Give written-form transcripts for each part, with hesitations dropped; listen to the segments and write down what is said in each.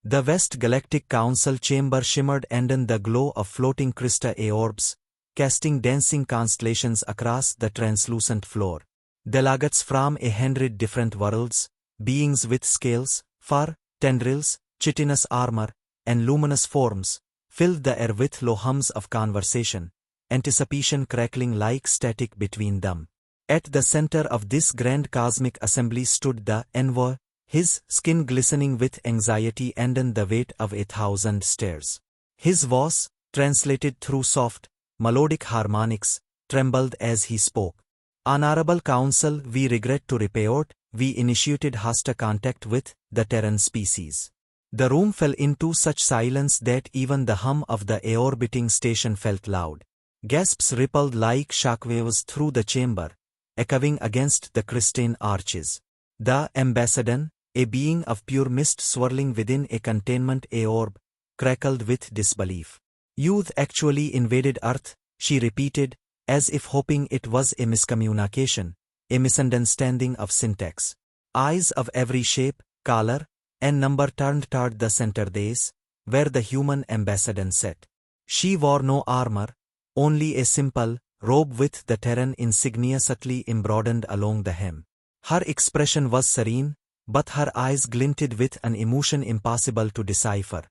The West Galactic Council chamber shimmered in the glow of floating crystal orbs, casting dancing constellations across the translucent floor. Delegates from 100 different worlds, beings with scales, fur, tendrils, chitinous armor, and luminous forms, filled the air with low hums of conversation, anticipation crackling like static between them. At the center of this grand cosmic assembly stood the envoy, his skin glistening with anxiety and the weight of 1,000 stars. His voice, translated through soft, melodic harmonics, trembled as he spoke. Honorable Council, we regret to report, we initiated hostile contact with the Terran species. The room fell into such silence that even the hum of the orbiting station felt loud. Gasps rippled like shockwaves through the chamber, echoing against the crystalline arches. The ambassador, a being of pure mist swirling within a containment orb, crackled with disbelief. Youth actually invaded Earth, she repeated, as if hoping it was a miscommunication, a misunderstanding of syntax. Eyes of every shape, color, and number turned toward the center dais, where the human ambassador sat. She wore no armor, only a simple robe with the Terran insignia subtly embroidered along the hem. Her expression was serene, but her eyes glinted with an emotion impossible to decipher.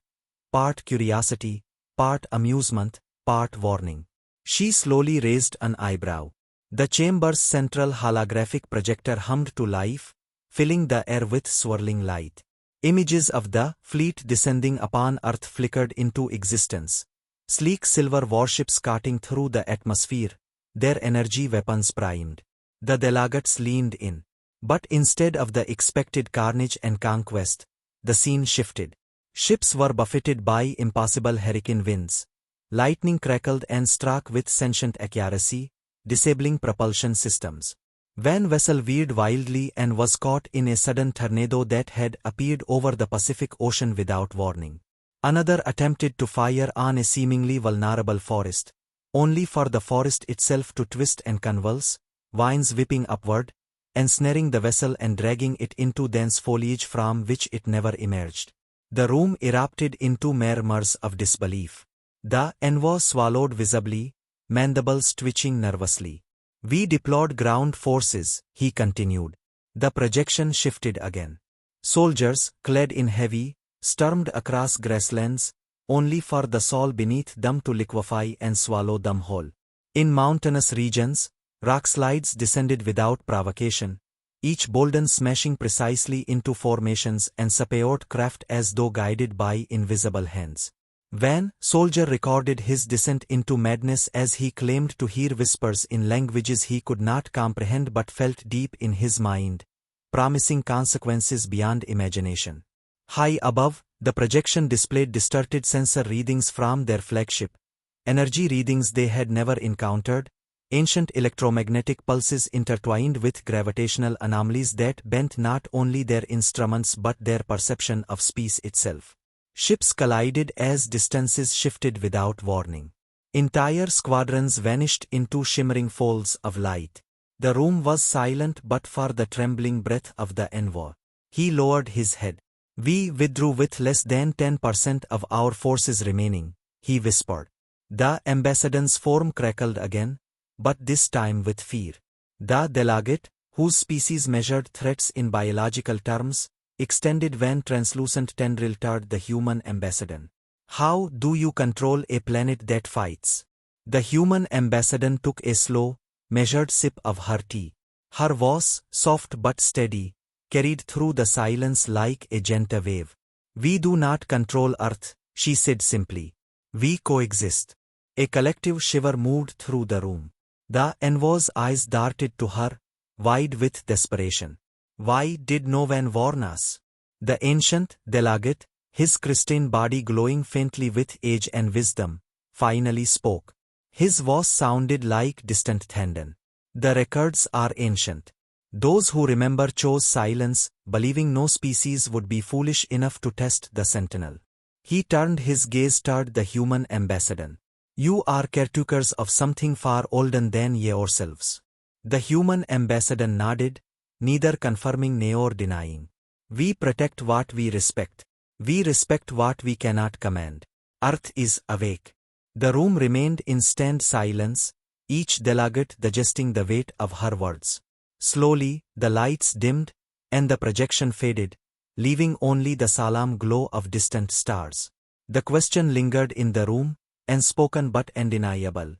Part curiosity, part amusement, part warning. She slowly raised an eyebrow. The chamber's central holographic projector hummed to life, filling the air with swirling light. Images of the fleet descending upon Earth flickered into existence. Sleek silver warships cutting through the atmosphere, their energy weapons primed. The delegates leaned in. But instead of the expected carnage and conquest, the scene shifted. Ships were buffeted by impossible hurricane winds. Lightning crackled and struck with sentient accuracy, disabling propulsion systems. One vessel veered wildly and was caught in a sudden tornado that had appeared over the Pacific Ocean without warning. Another attempted to fire on a seemingly vulnerable forest, only for the forest itself to twist and convulse, vines whipping upward, ensnaring the vessel and dragging it into dense foliage from which it never emerged. The room erupted into murmurs of disbelief. The envoy swallowed visibly, mandibles twitching nervously. We deployed ground forces, he continued. The projection shifted again. Soldiers, clad in heavy, stormed across grasslands, only for the soil beneath them to liquefy and swallow them whole. In mountainous regions, rock slides descended without provocation, each boulder smashing precisely into formations and support craft as though guided by invisible hands. Van soldier recorded his descent into madness as he claimed to hear whispers in languages he could not comprehend but felt deep in his mind, promising consequences beyond imagination. High above, the projection displayed distorted sensor readings from their flagship, energy readings they had never encountered, ancient electromagnetic pulses intertwined with gravitational anomalies that bent not only their instruments but their perception of space itself. Ships collided as distances shifted without warning. Entire squadrons vanished into shimmering folds of light. The room was silent but for the trembling breath of the envoy. He lowered his head. We withdrew with less than 10% of our forces remaining, he whispered. The ambassador's form crackled again, but this time with fear. The delegate, whose species measured threats in biological terms, extended one translucent tendril toward the human ambassador. How do you control a planet that fights? The human ambassador took a slow, measured sip of her tea. Her voice, soft but steady, carried through the silence like a gentle wave. We do not control Earth, she said simply. We coexist. A collective shiver moved through the room. The envoy's eyes darted to her, wide with desperation. Why did no one warn us? The ancient delegate, his crystalline body glowing faintly with age and wisdom, finally spoke. His voice sounded like distant thunder. The records are ancient. Those who remember chose silence, believing no species would be foolish enough to test the sentinel. He turned his gaze toward the human ambassador. You are caretakers of something far older than yourselves. The human ambassador nodded, neither confirming nor denying. We protect what we respect. We respect what we cannot command. Earth is awake. The room remained in stunned silence, each delegate digesting the weight of her words. Slowly, the lights dimmed, and the projection faded, leaving only the solemn glow of distant stars. The question lingered in the room, unspoken but undeniable.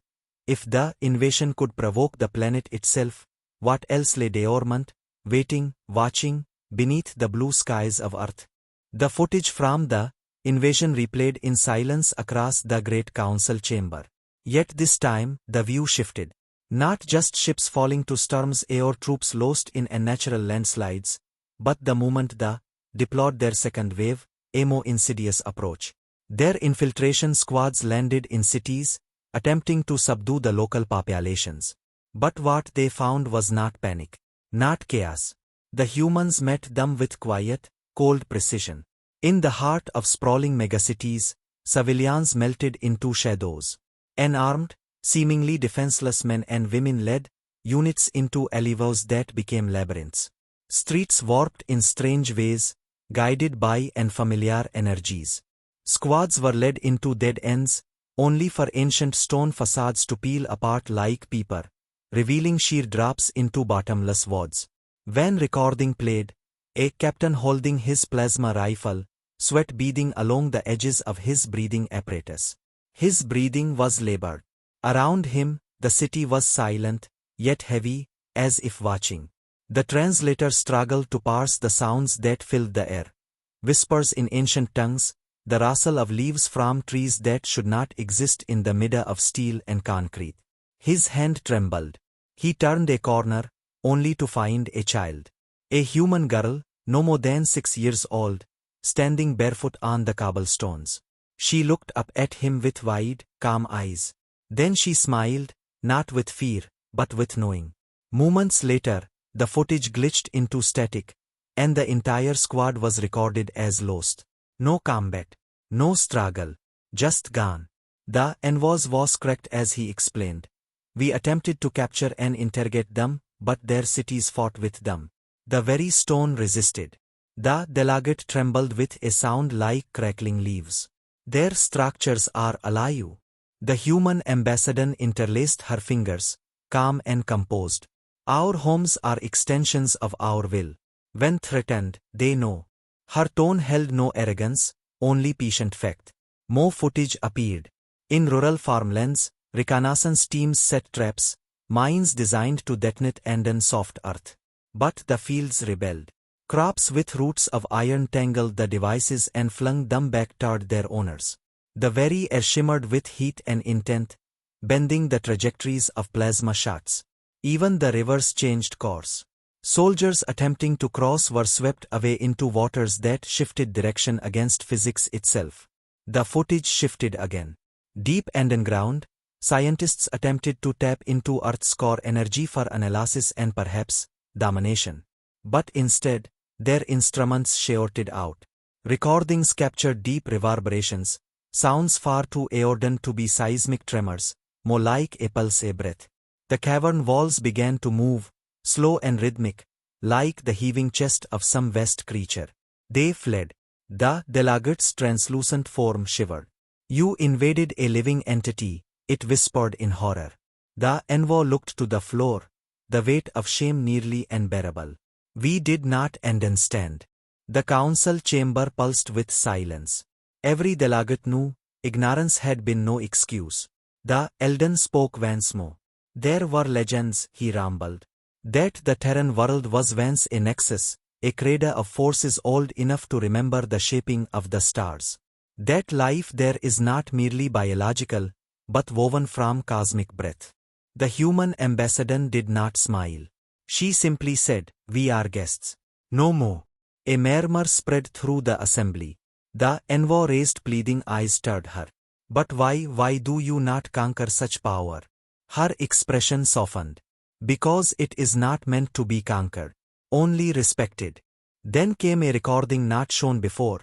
If the invasion could provoke the planet itself, what else lay dormant, waiting, watching, beneath the blue skies of Earth? The footage from the invasion replayed in silence across the Great Council chamber. Yet this time, the view shifted. Not just ships falling to storms or troops lost in unnatural landslides, but the moment the deployed their second wave, a more insidious approach. Their infiltration squads landed in cities, attempting to subdue the local populations. But what they found was not panic, not chaos. The humans met them with quiet, cold precision. In the heart of sprawling megacities, civilians melted into shadows. Unarmed, seemingly defenseless men and women led units into alleyways that became labyrinths. Streets warped in strange ways, guided by unfamiliar energies. Squads were led into dead ends, only for ancient stone facades to peel apart like paper, revealing sheer drops into bottomless voids. When recording played, a captain holding his plasma rifle, sweat beading along the edges of his breathing apparatus. His breathing was labored. Around him, the city was silent, yet heavy, as if watching. The translator struggled to parse the sounds that filled the air. Whispers in ancient tongues, the rustle of leaves from trees that should not exist in the middle of steel and concrete. His hand trembled. He turned a corner, only to find a child. A human girl, no more than 6 years old, standing barefoot on the cobblestones. She looked up at him with wide, calm eyes. Then she smiled, not with fear, but with knowing. Moments later, the footage glitched into static, and the entire squad was recorded as lost. No combat, no struggle, just gone. The envoy was cracked as he explained. We attempted to capture and interrogate them, but their cities fought with them. The very stone resisted. The delegate trembled with a sound like crackling leaves. Their structures are alive. The human ambassador interlaced her fingers, calm and composed. Our homes are extensions of our will. When threatened, they know. Her tone held no arrogance, only patient fact. More footage appeared. In rural farmlands, reconnaissance teams set traps, mines designed to detonate on soft earth. But the fields rebelled. Crops with roots of iron tangled the devices and flung them back toward their owners. The very air shimmered with heat and intent, bending the trajectories of plasma shots. Even the rivers changed course. Soldiers attempting to cross were swept away into waters that shifted direction against physics itself. The footage shifted again. Deep underground, scientists attempted to tap into Earth's core energy for analysis and perhaps domination. But instead, their instruments shouted out. Recordings captured deep reverberations, sounds far too aerodent to be seismic tremors, more like a pulse a breath. The cavern walls began to move, slow and rhythmic, like the heaving chest of some vast creature. They fled. The delegate's translucent form shivered. You invaded a living entity, it whispered in horror. The envoy looked to the floor, the weight of shame nearly unbearable. We did not understand. The council chamber pulsed with silence. Every delegate knew, ignorance had been no excuse. The Elden spoke once more. There were legends, he rambled. That the Terran world was once a nexus, a cradle of forces old enough to remember the shaping of the stars. That life there is not merely biological, but woven from cosmic breath. The human ambassador did not smile. She simply said, "We are guests. No more." A murmur spread through the assembly. The envoy raised pleading eyes toward her. But why do you not conquer such power? Her expression softened. Because it is not meant to be conquered, only respected. Then came a recording not shown before.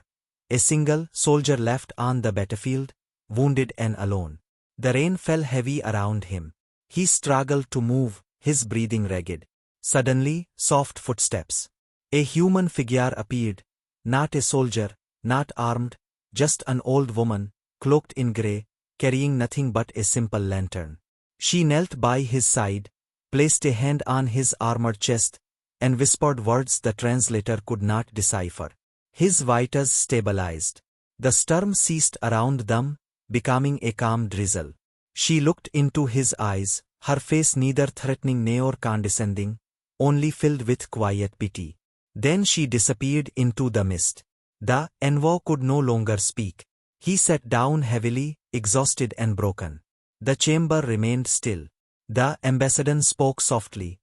A single soldier left on the battlefield, wounded and alone. The rain fell heavy around him. He struggled to move, his breathing ragged. Suddenly, soft footsteps. A human figure appeared, not a soldier, not armed, just an old woman, cloaked in grey, carrying nothing but a simple lantern. She knelt by his side, placed a hand on his armored chest, and whispered words the translator could not decipher. His vitals stabilized. The storm ceased around them, becoming a calm drizzle. She looked into his eyes, her face neither threatening nor condescending, only filled with quiet pity. Then she disappeared into the mist. The envoy could no longer speak. He sat down heavily, exhausted and broken. The chamber remained still. The ambassador spoke softly.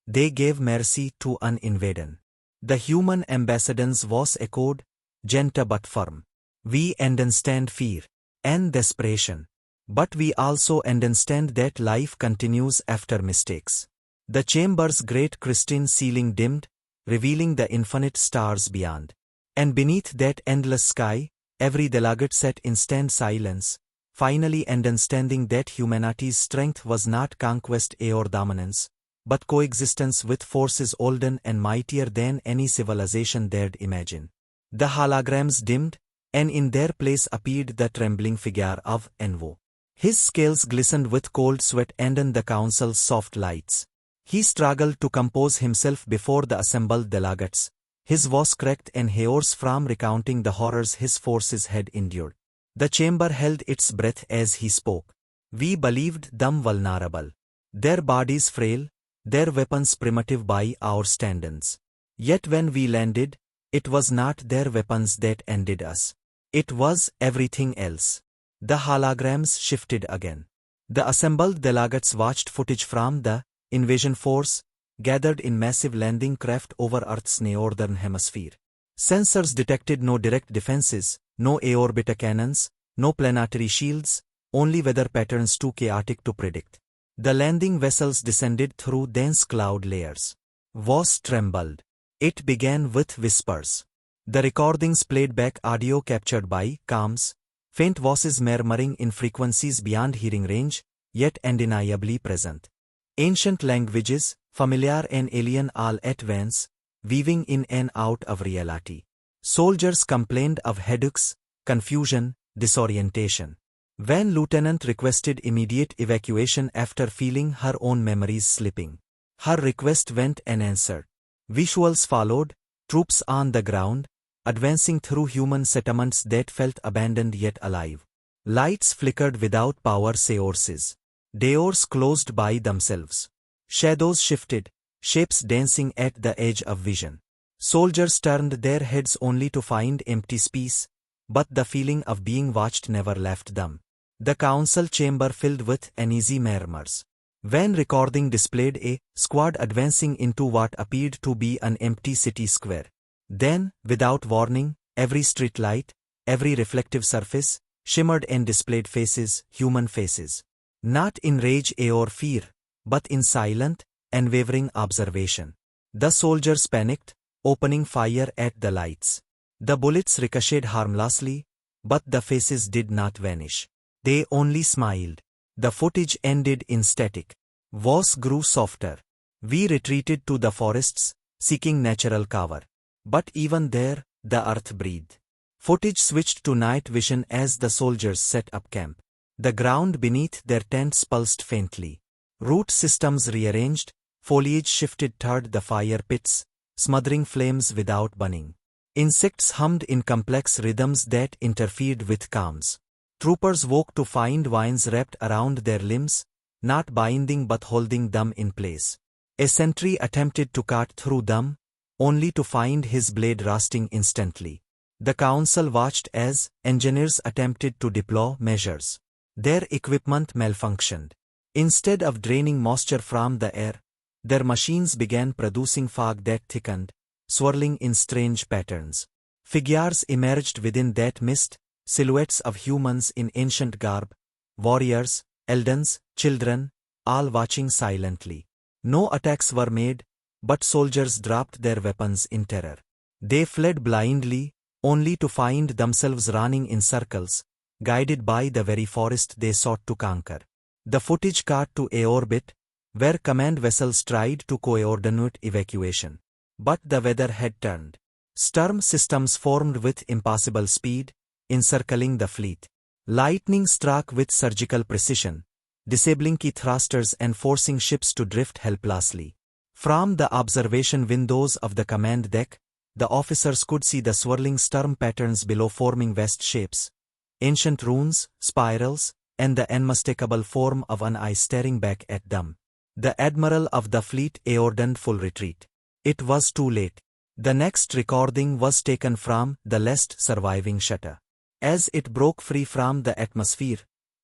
They gave mercy to an invader. The human ambassador's voice echoed, gentle but firm. We understand fear and desperation. But we also understand that life continues after mistakes. The chamber's great crystalline ceiling dimmed, revealing the infinite stars beyond. And beneath that endless sky, every delegate sat in stunned silence, finally understanding that humanity's strength was not conquest or dominance, but coexistence with forces older and mightier than any civilization dared imagine. The holograms dimmed, and in their place appeared the trembling figure of Envo. His scales glistened with cold sweat under the council's soft lights. He struggled to compose himself before the assembled delegates, his voice cracked and hoarse from recounting the horrors his forces had endured. The chamber held its breath as he spoke. We believed them vulnerable, their bodies frail, their weapons primitive by our standards. Yet when we landed, it was not their weapons that ended us. It was everything else. The holograms shifted again. The assembled delegates watched footage from the invasion force, gathered in massive landing craft over Earth's northern hemisphere. Sensors detected no direct defenses, no air-orbiter cannons, no planetary shields, only weather patterns too chaotic to predict. The landing vessels descended through dense cloud layers. Voice trembled. It began with whispers. The recordings played back audio captured by comms, faint voices murmuring in frequencies beyond hearing range, yet undeniably present. Ancient languages, familiar and alien all at once, weaving in and out of reality. Soldiers complained of headaches, confusion, disorientation. When Lieutenant requested immediate evacuation after feeling her own memories slipping, her request went unanswered. Visuals followed, troops on the ground, advancing through human settlements that felt abandoned yet alive. Lights flickered without power sources. Doors closed by themselves. Shadows shifted, shapes dancing at the edge of vision. Soldiers turned their heads only to find empty space, but the feeling of being watched never left them. The council chamber filled with uneasy murmurs. When recording displayed a squad advancing into what appeared to be an empty city square. Then, without warning, every street light, every reflective surface, shimmered and displayed faces, human faces. Not in rage or fear, but in silent, unwavering observation. The soldiers panicked, opening fire at the lights. The bullets ricocheted harmlessly, but the faces did not vanish. They only smiled. The footage ended in static. Voice grew softer. We retreated to the forests, seeking natural cover. But even there, the earth breathed. Footage switched to night vision as the soldiers set up camp. The ground beneath their tents pulsed faintly. Root systems rearranged, foliage shifted toward the fire pits, smothering flames without burning. Insects hummed in complex rhythms that interfered with calms. Troopers woke to find vines wrapped around their limbs, not binding but holding them in place. A sentry attempted to cut through them, only to find his blade rusting instantly. The council watched as engineers attempted to deploy measures. Their equipment malfunctioned. Instead of draining moisture from the air, their machines began producing fog that thickened, swirling in strange patterns. Figures emerged within that mist, silhouettes of humans in ancient garb, warriors, elders, children, all watching silently. No attacks were made, but soldiers dropped their weapons in terror. They fled blindly, only to find themselves running in circles, guided by the very forest they sought to conquer. The footage cut to a orbit, where command vessels tried to coordinate evacuation. But the weather had turned. Storm systems formed with impossible speed, encircling the fleet. Lightning struck with surgical precision, disabling key thrusters and forcing ships to drift helplessly. From the observation windows of the command deck, the officers could see the swirling storm patterns below forming vast shapes, ancient runes, spirals, and the unmistakable form of an eye staring back at them. The admiral of the fleet ordered full retreat. It was too late. The next recording was taken from the last surviving shutter. As it broke free from the atmosphere,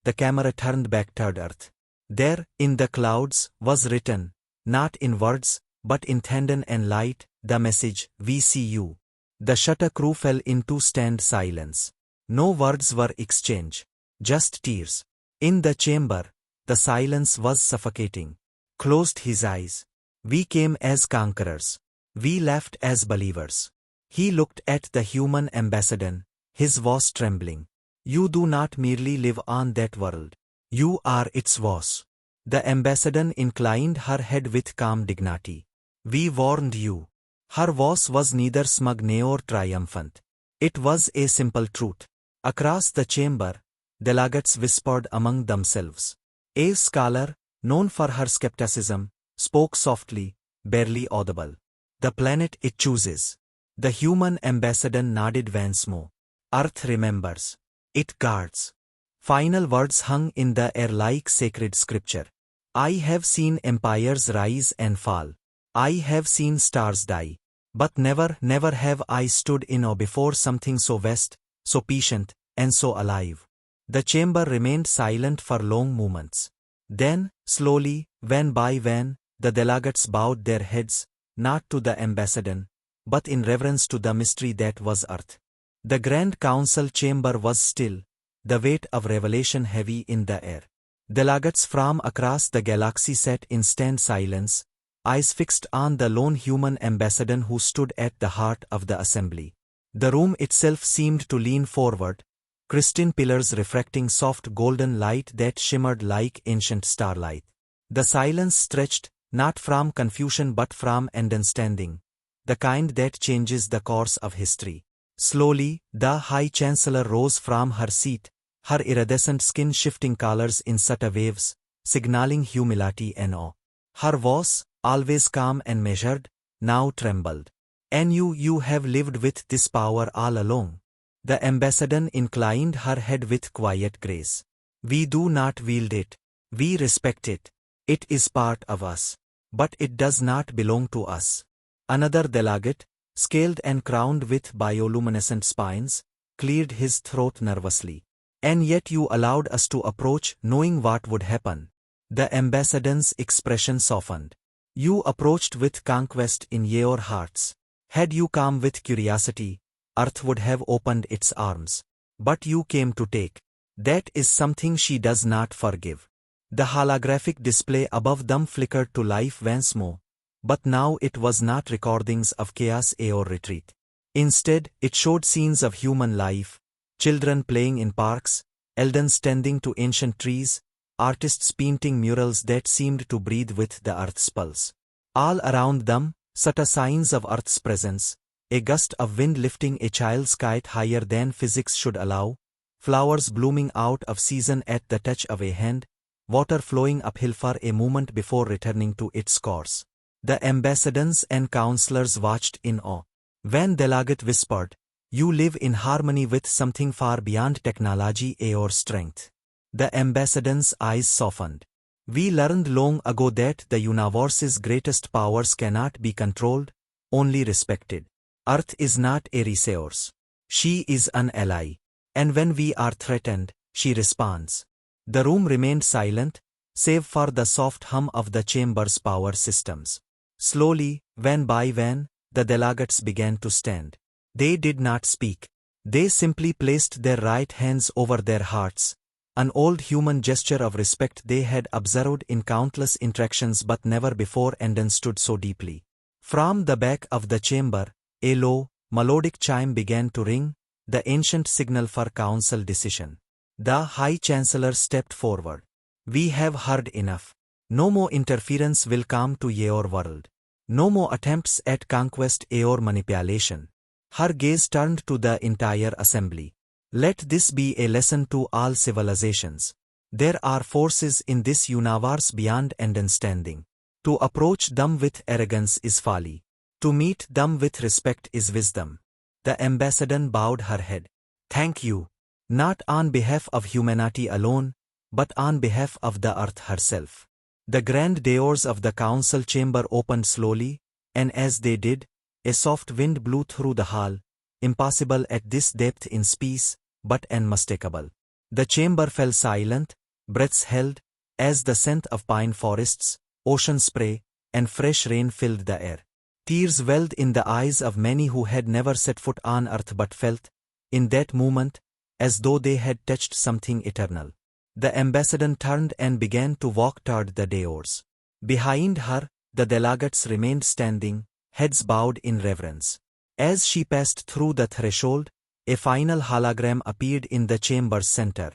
the camera turned back toward Earth. There, in the clouds, was written, not in words, but in thunder and light, the message, "We see you." The shutter crew fell into stunned silence. No words were exchanged, just tears. In the chamber, the silence was suffocating. Closed his eyes. "We came as conquerors. We left as believers." He looked at the human ambassador, his voice trembling. "You do not merely live on that world. You are its voice." The ambassador inclined her head with calm dignity. "We warned you." Her voice was neither smug nor triumphant. It was a simple truth. Across the chamber, delegates whispered among themselves. A scholar, known for her skepticism, spoke softly, barely audible. "The planet it chooses." The human ambassador nodded once more. "Earth remembers. It guards." Final words hung in the air like sacred scripture. "I have seen empires rise and fall. I have seen stars die. But never have I stood in awe before something so vast, so patient, and so alive." The chamber remained silent for long moments. Then, slowly, one by one, the delegates bowed their heads, not to the ambassador, but in reverence to the mystery that was Earth. The Grand Council chamber was still, the weight of revelation heavy in the air. Delegates from across the galaxy sat in stunned silence, eyes fixed on the lone human ambassador who stood at the heart of the assembly. The room itself seemed to lean forward, crystalline pillars reflecting soft golden light that shimmered like ancient starlight. The silence stretched, not from confusion but from understanding, the kind that changes the course of history. Slowly, the High Chancellor rose from her seat, her iridescent skin shifting colors in subtle waves, signaling humility and awe. Her voice, always calm and measured, now trembled. "And you have lived with this power all along." The ambassador inclined her head with quiet grace. "We do not wield it. We respect it. It is part of us. But it does not belong to us." Another delegate, scaled and crowned with bioluminescent spines, cleared his throat nervously. "And yet you allowed us to approach, knowing what would happen." The ambassador's expression softened. "You approached with conquest in your hearts. Had you come with curiosity, Earth would have opened its arms. But you came to take. That is something she does not forgive." The holographic display above them flickered to life once more, but now it was not recordings of chaos or retreat. Instead, it showed scenes of human life, children playing in parks, elders tending to ancient trees, artists painting murals that seemed to breathe with the Earth's pulse. All around them, subtle signs of Earth's presence, a gust of wind lifting a child's kite higher than physics should allow, flowers blooming out of season at the touch of a hand, water flowing uphill for a moment before returning to its course. The ambassadors and counselors watched in awe. When delegate whispered, "You live in harmony with something far beyond technology or strength." The ambassador's eyes softened. "We learned long ago that the universe's greatest powers cannot be controlled, only respected. Earth is not a resource. She is an ally. And when we are threatened, she responds." The room remained silent, save for the soft hum of the chamber's power systems. Slowly, one by one, the delegates began to stand. They did not speak. They simply placed their right hands over their hearts, an old human gesture of respect they had observed in countless interactions but never before understood so deeply. From the back of the chamber, a low, melodic chime began to ring, the ancient signal for council decision. The High Chancellor stepped forward. "We have heard enough. No more interference will come to your world. No more attempts at conquest or manipulation. Her gaze turned to the entire assembly. Let this be a lesson to all civilizations. There are forces in this universe beyond understanding. To approach them with arrogance is folly. To meet them with respect is wisdom. The ambassador bowed her head. Thank you. Not on behalf of humanity alone, but on behalf of the earth herself. The grand doors of the council chamber opened slowly, and as they did, a soft wind blew through the hall, impossible at this depth in space, but unmistakable. The chamber fell silent, breaths held, as the scent of pine forests, ocean spray, and fresh rain filled the air. Tears welled in the eyes of many who had never set foot on earth but felt, in that moment, as though they had touched something eternal. The ambassador turned and began to walk toward the doors. Behind her, the delegates remained standing, heads bowed in reverence. As she passed through the threshold, a final hologram appeared in the chamber's center.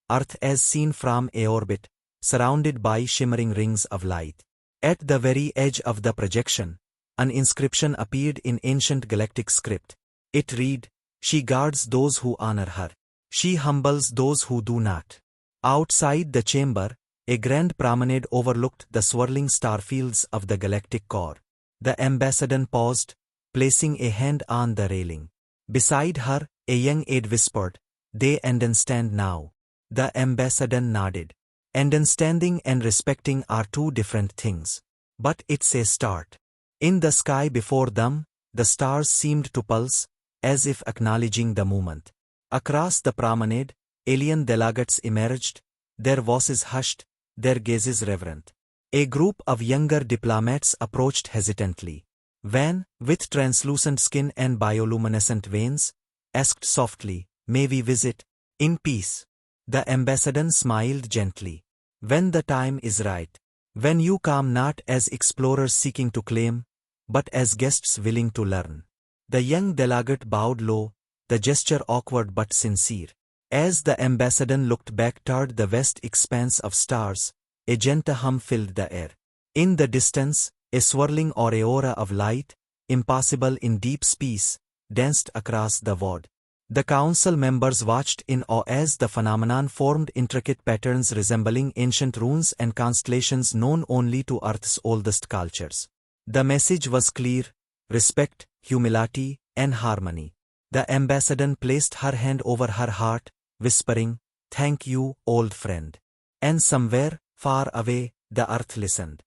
Earth as seen from a orbit, surrounded by shimmering rings of light. At the very edge of the projection, an inscription appeared in ancient galactic script. It read, "She guards those who honor her. She humbles those who do not." Outside the chamber, a grand promenade overlooked the swirling star fields of the galactic core. The ambassador paused, placing a hand on the railing. Beside her, a young aide whispered, "They understand now." The ambassador nodded. Understanding and respecting are two different things. But it's a start. In the sky before them, the stars seemed to pulse, as if acknowledging the moment. Across the promenade, alien delegates emerged, their voices hushed, their gazes reverent. A group of younger diplomats approached hesitantly. Van, with translucent skin and bioluminescent veins, asked softly, "May we visit? In peace?" The ambassador smiled gently. "When the time is right. When you come not as explorers seeking to claim, but as guests willing to learn." The young delegate bowed low, the gesture awkward but sincere. As the ambassador looked back toward the vast expanse of stars, a gentle hum filled the air. In the distance, a swirling aureola of light, impossible in deep space, danced across the void. The council members watched in awe as the phenomenon formed intricate patterns resembling ancient runes and constellations known only to Earth's oldest cultures. The message was clear: respect, humility, and harmony. The ambassador placed her hand over her heart, whispering, "Thank you, old friend." And somewhere, far away, the earth listened.